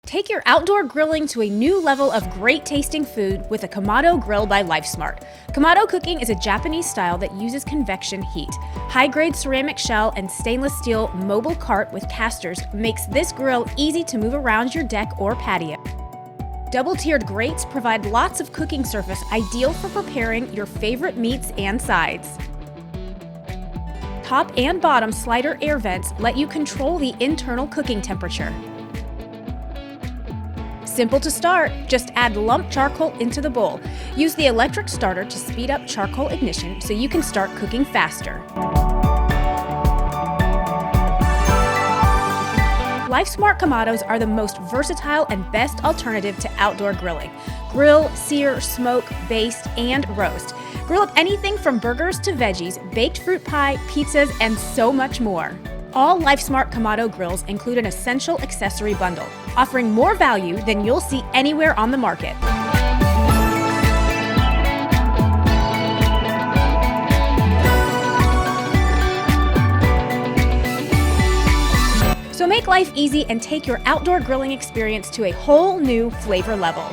Take your outdoor grilling to a new level of great tasting food with a Kamado grill by Lifesmart. Kamado cooking is a Japanese style that uses convection heat. High-grade ceramic shell and stainless steel mobile cart with casters makes this grill easy to move around your deck or patio. Double-tiered grates provide lots of cooking surface ideal for preparing your favorite meats and sides. Top and bottom slider air vents let you control the internal cooking temperature. Simple to start, just add lump charcoal into the bowl. Use the electric starter to speed up charcoal ignition so you can start cooking faster. Lifesmart Kamados are the most versatile and best alternative to outdoor grilling. Grill, sear, smoke, baste, and roast. Grill up anything from burgers to veggies, baked fruit pie, pizzas, and so much more. All Lifesmart Kamado grills include an essential accessory bundle, offering more value than you'll see anywhere on the market. So make life easy and take your outdoor grilling experience to a whole new flavor level.